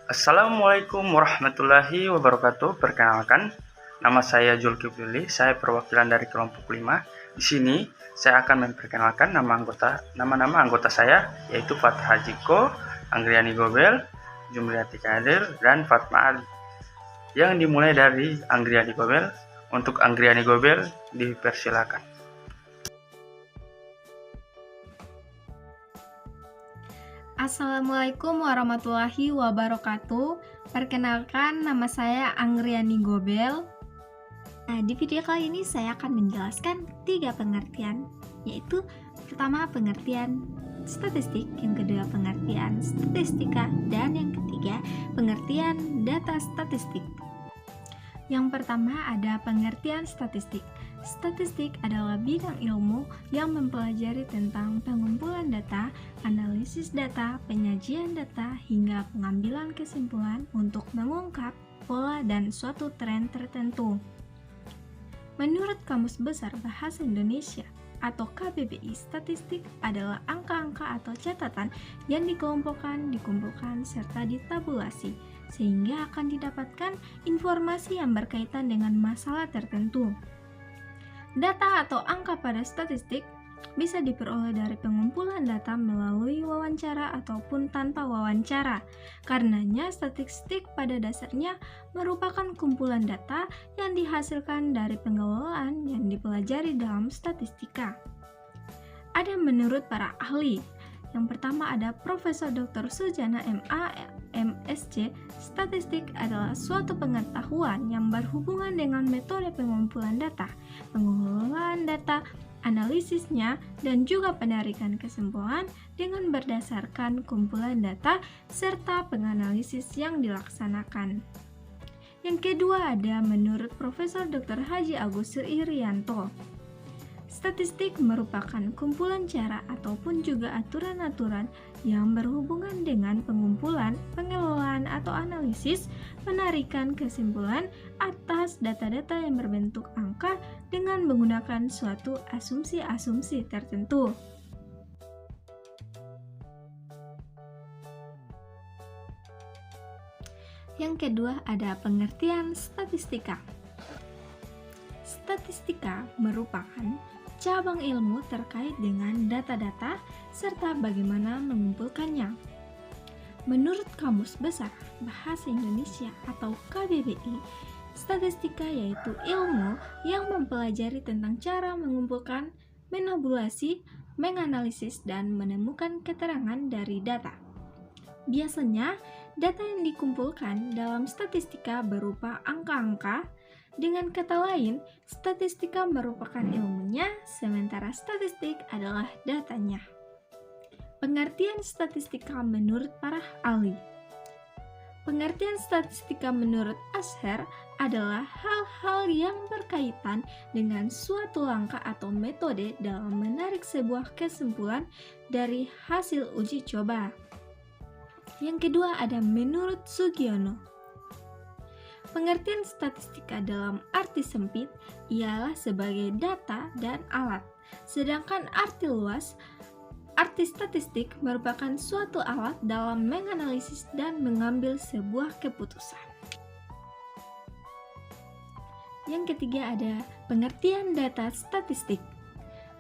Assalamualaikum warahmatullahi wabarakatuh. Perkenalkan, nama saya Zulkifli. Saya perwakilan dari kelompok 5. Di sini saya akan memperkenalkan nama-nama anggota saya, yaitu Fathah Jiko, Anggriani Gobel, Jumriyati Kadir, dan Fatma Ali. Yang dimulai dari Anggriani Gobel. Untuk Anggriani Gobel dipersilakan. Assalamualaikum warahmatullahi wabarakatuh. Perkenalkan, nama saya Anggriani Gobel. Di video kali ini saya akan menjelaskan 3 pengertian, yaitu pertama pengertian statistik, yang kedua pengertian statistika, dan yang ketiga pengertian data statistik. Yang pertama ada pengertian statistik. Statistik adalah bidang ilmu yang mempelajari tentang pengumpulan data, analisis data, penyajian data, hingga pengambilan kesimpulan untuk mengungkap pola dan suatu tren tertentu. Menurut Kamus Besar Bahasa Indonesia atau KBBI, statistik adalah angka-angka atau catatan yang dikumpulkan, serta ditabulasi, sehingga akan didapatkan informasi yang berkaitan dengan masalah tertentu. Data atau angka pada statistik bisa diperoleh dari pengumpulan data melalui wawancara ataupun tanpa wawancara. Karenanya, statistik pada dasarnya merupakan kumpulan data yang dihasilkan dari pengelolaan yang dipelajari dalam statistika. Ada menurut para ahli. Yang pertama ada Profesor Dr. Sujana MA, MSc. Statistik adalah suatu pengetahuan yang berhubungan dengan metode pengumpulan data, pengelolaan data, analisisnya, dan juga penarikan kesimpulan dengan berdasarkan kumpulan data serta penganalisis yang dilaksanakan. Yang kedua ada menurut Profesor Dr. Haji Agus Irianto. Statistik merupakan kumpulan cara ataupun juga aturan-aturan yang berhubungan dengan pengumpulan, pengelolaan atau analisis, penarikan kesimpulan atas data-data yang berbentuk angka dengan menggunakan suatu asumsi-asumsi tertentu. Yang kedua ada pengertian statistika. Statistika merupakan cabang ilmu terkait dengan data-data serta bagaimana mengumpulkannya. Menurut Kamus Besar Bahasa Indonesia atau KBBI, statistika yaitu ilmu yang mempelajari tentang cara mengumpulkan, menabulasi, menganalisis, dan menemukan keterangan dari data. Biasanya, data yang dikumpulkan dalam statistika berupa angka-angka. Dengan kata lain, statistika merupakan ilmunya, sementara statistik adalah datanya. Pengertian statistika menurut para ahli. Pengertian statistika menurut Ashar adalah hal-hal yang berkaitan dengan suatu langkah atau metode dalam menarik sebuah kesimpulan dari hasil uji coba. Yang kedua ada menurut Sugiono. Pengertian statistika dalam arti sempit ialah sebagai data dan alat, sedangkan arti luas, arti statistik merupakan suatu alat dalam menganalisis dan mengambil sebuah keputusan. Yang ketiga ada pengertian data statistik.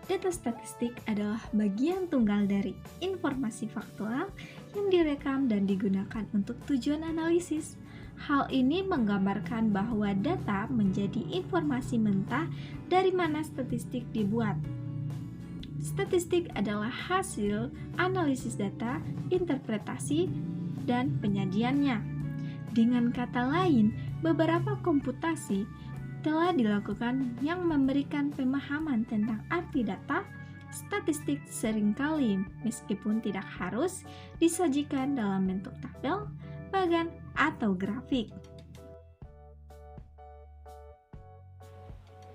Data statistik adalah bagian tunggal dari informasi faktual yang direkam dan digunakan untuk tujuan analisis. Hal ini menggambarkan bahwa data menjadi informasi mentah dari mana statistik dibuat. Statistik adalah hasil analisis data, interpretasi, dan penyajiannya. Dengan kata lain, beberapa komputasi telah dilakukan yang memberikan pemahaman tentang arti data, statistik seringkali meskipun tidak harus disajikan dalam bentuk tabel, bagan, atau grafik.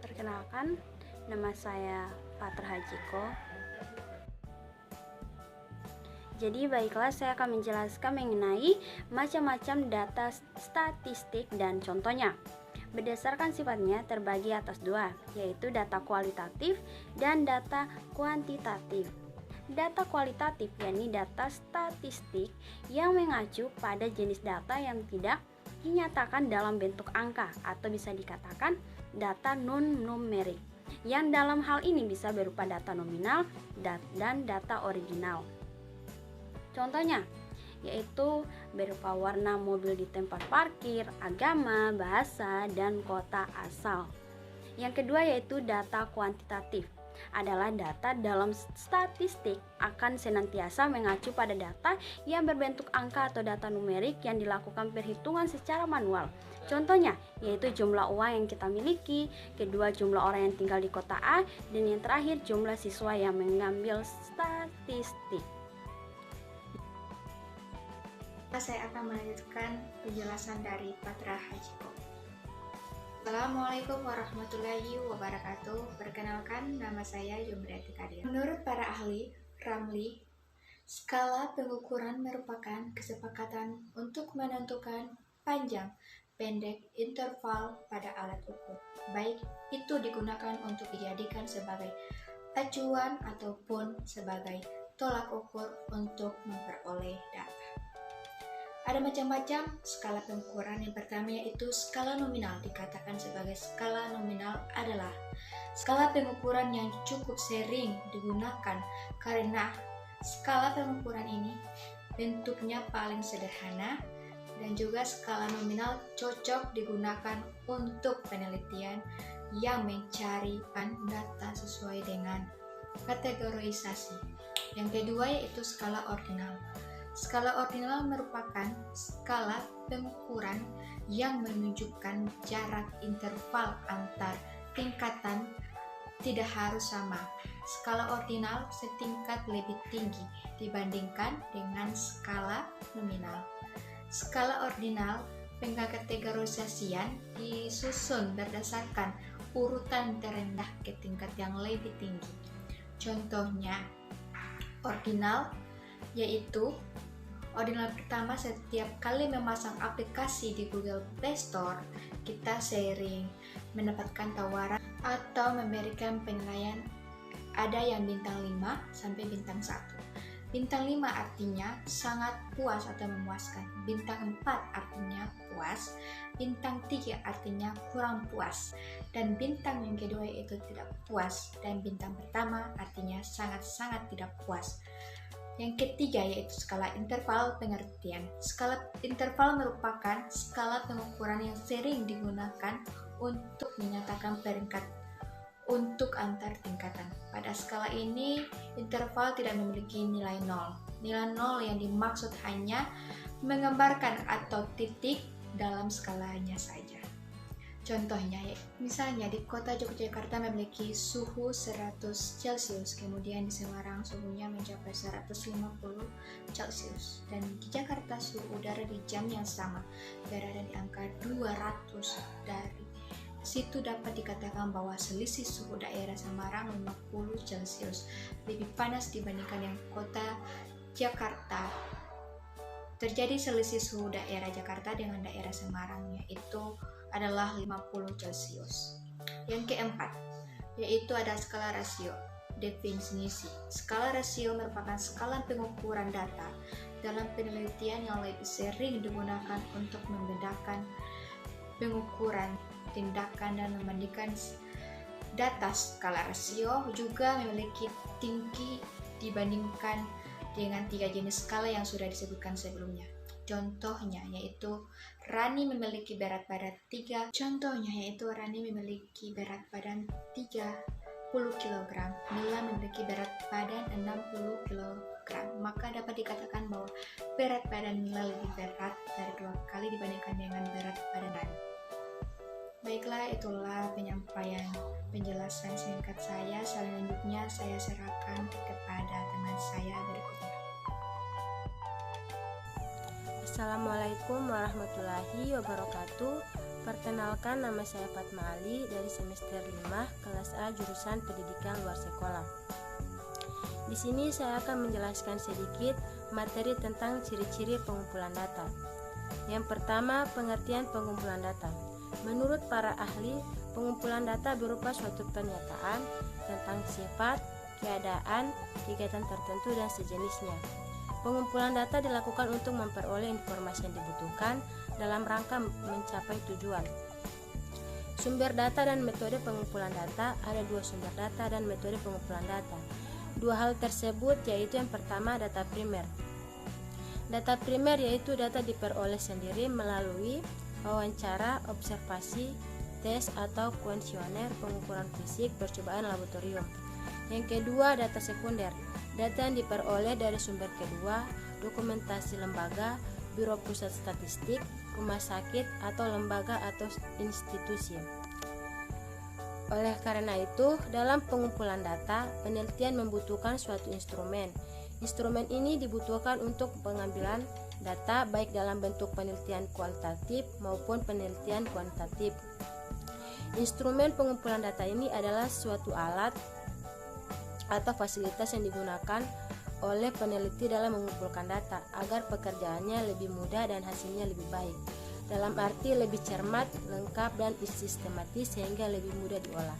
Perkenalkan, nama saya Fatra Hajiko. Jadi baiklah, saya akan menjelaskan mengenai macam-macam data statistik dan contohnya. Berdasarkan sifatnya terbagi atas dua, yaitu data kualitatif dan data kuantitatif. Data kualitatif yakni data statistik yang mengacu pada jenis data yang tidak dinyatakan dalam bentuk angka atau bisa dikatakan data non-numerik, yang dalam hal ini bisa berupa data nominal dan data original. Contohnya, yaitu berupa warna mobil di tempat parkir, agama, bahasa, dan kota asal. Yang kedua yaitu data kuantitatif. Adalah data dalam statistik akan senantiasa mengacu pada data yang berbentuk angka atau data numerik yang dilakukan perhitungan secara manual. Contohnya, yaitu jumlah uang yang kita miliki, kedua jumlah orang yang tinggal di kota A, dan yang terakhir jumlah siswa yang mengambil statistik. Saya akan melanjutkan penjelasan dari Fatra Hajiko. Assalamualaikum warahmatullahi wabarakatuh. Perkenalkan, nama saya Yumriati Kadir. Menurut para ahli, Ramli, skala pengukuran merupakan kesepakatan untuk menentukan panjang, pendek, interval pada alat ukur. Baik itu digunakan untuk dijadikan sebagai acuan ataupun sebagai tolak ukur untuk memperoleh data. Ada macam-macam skala pengukuran. Yang pertama yaitu skala nominal. Dikatakan sebagai skala nominal adalah skala pengukuran yang cukup sering digunakan karena skala pengukuran ini bentuknya paling sederhana, dan juga skala nominal cocok digunakan untuk penelitian yang mencari data sesuai dengan kategorisasi. Yang kedua yaitu skala ordinal. Skala ordinal merupakan skala pengukuran yang menunjukkan jarak interval antar tingkatan tidak harus sama. Skala ordinal setingkat lebih tinggi dibandingkan dengan skala nominal. Skala ordinal pengkategorisasian disusun berdasarkan urutan terendah ke tingkat yang lebih tinggi. Contohnya, ordinal yaitu ordinal pertama, setiap kali memasang aplikasi di Google Play Store, kita sering mendapatkan tawaran atau memberikan penilaian. Ada yang bintang 5 sampai bintang 1. Bintang 5 artinya sangat puas atau memuaskan. Bintang 4 artinya puas. Bintang 3 artinya kurang puas. Dan bintang yang kedua yaitu tidak puas. Dan bintang pertama artinya sangat-sangat tidak puas. Yang ketiga yaitu skala interval pengertian. Skala interval merupakan skala pengukuran yang sering digunakan untuk menyatakan peringkat untuk antar tingkatan. Pada skala ini, interval tidak memiliki nilai nol. Nilai nol yang dimaksud hanya menggambarkan atau titik dalam skalanya saja. Contohnya, misalnya di kota Yogyakarta memiliki suhu 100 Celcius, kemudian di Semarang suhunya mencapai 150 Celcius, dan di Jakarta suhu udara di jam yang sama berada di angka 200. Dari situ dapat dikatakan bahwa selisih suhu daerah Semarang 50 Celcius lebih panas dibandingkan yang kota Jakarta. Terjadi selisih suhu daerah Jakarta dengan daerah Semarang, yaitu adalah 50 Celcius. Yang keempat, yaitu ada skala rasio. Definisi. Skala rasio merupakan skala pengukuran data dalam penelitian yang lebih sering digunakan untuk membedakan pengukuran tindakan dan membandingkan data. Skala rasio juga memiliki tinggi dibandingkan dengan 3 jenis skala yang sudah disebutkan sebelumnya. Contohnya yaitu Rani memiliki berat badan 30 kg, Mila memiliki berat badan 60 kg. Maka dapat dikatakan bahwa berat badan Mila lebih berat dari 2 kali dibandingkan dengan berat badan Rani. Baiklah, itulah penyampaian penjelasan singkat saya. Selanjutnya saya serahkan kepada teman saya berikutnya. Assalamualaikum warahmatullahi wabarakatuh. Perkenalkan, nama saya Fatma Ali dari semester 5 kelas A jurusan Pendidikan Luar Sekolah. Di sini saya akan menjelaskan sedikit materi tentang ciri-ciri pengumpulan data. Yang pertama, pengertian pengumpulan data. Menurut para ahli, pengumpulan data berupa suatu pernyataan tentang sifat, keadaan, kegiatan tertentu, dan sejenisnya. Pengumpulan data dilakukan untuk memperoleh informasi yang dibutuhkan dalam rangka mencapai tujuan. Sumber data dan metode pengumpulan data. Ada dua sumber data dan metode pengumpulan data. Dua hal tersebut yaitu yang pertama, data primer. Data primer yaitu data diperoleh sendiri melalui wawancara, observasi, tes atau kuesioner, pengukuran fisik, percobaan laboratorium. Yang kedua, data sekunder. Data yang diperoleh dari sumber kedua, dokumentasi lembaga, biro pusat statistik, rumah sakit, atau lembaga atau institusi. Oleh karena itu, dalam pengumpulan data, penelitian membutuhkan suatu instrumen. Instrumen ini dibutuhkan untuk pengambilan data baik dalam bentuk penelitian kualitatif maupun penelitian kuantitatif. Instrumen pengumpulan data ini adalah suatu alat atau fasilitas yang digunakan oleh peneliti dalam mengumpulkan data agar pekerjaannya lebih mudah dan hasilnya lebih baik. Dalam arti lebih cermat, lengkap, dan sistematis sehingga lebih mudah diolah.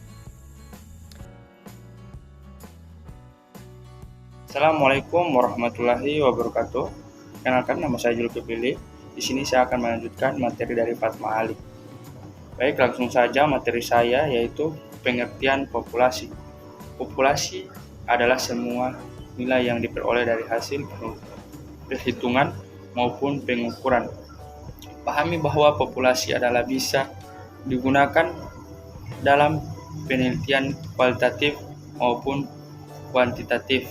Assalamualaikum warahmatullahi wabarakatuh. Kenalkan, nama saya Zulkifli. Di sini saya akan melanjutkan materi dari Fatma Ali. Baik, langsung saja materi saya, yaitu pengertian populasi. Populasi adalah semua nilai yang diperoleh dari hasil perhitungan maupun pengukuran. Pahami bahwa populasi adalah bisa digunakan dalam penelitian kualitatif maupun kuantitatif.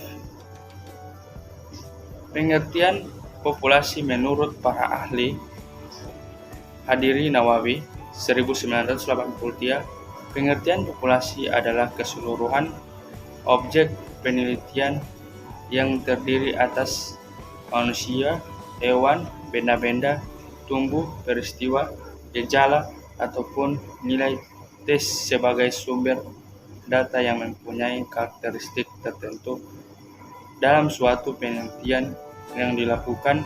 Pengertian populasi menurut para ahli Hadiri Nawawi 1983, pengertian populasi adalah keseluruhan objek penelitian yang terdiri atas manusia, hewan, benda-benda, tumbuh, peristiwa, gejala, ataupun nilai tes sebagai sumber data yang mempunyai karakteristik tertentu dalam suatu penelitian yang dilakukan.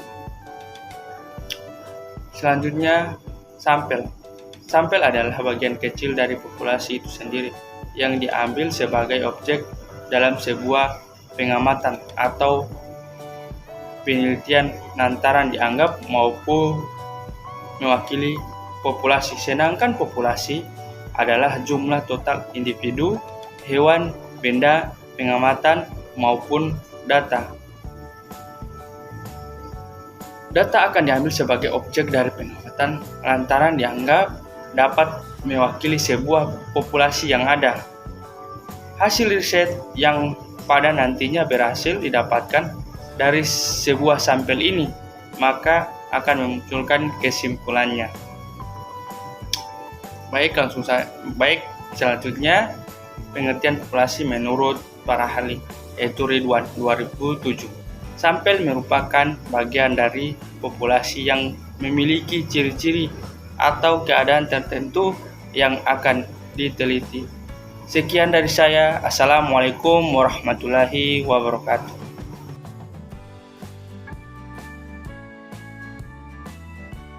Selanjutnya, sampel. Sampel adalah bagian kecil dari populasi itu sendiri yang diambil sebagai objek dalam sebuah pengamatan atau penelitian lantaran dianggap maupun mewakili populasi. Sedangkan populasi adalah jumlah total individu, hewan, benda, pengamatan, maupun data. Data akan diambil sebagai objek dari pengamatan lantaran dianggap dapat mewakili sebuah populasi yang ada. Hasil riset yang pada nantinya berhasil didapatkan dari sebuah sampel ini, maka akan memunculkan kesimpulannya. Baik, selanjutnya pengertian populasi menurut para ahli, yaitu Ridwan 2007. Sampel merupakan bagian dari populasi yang memiliki ciri-ciri atau keadaan tertentu yang akan diteliti. Sekian dari saya. Assalamualaikum warahmatullahi wabarakatuh.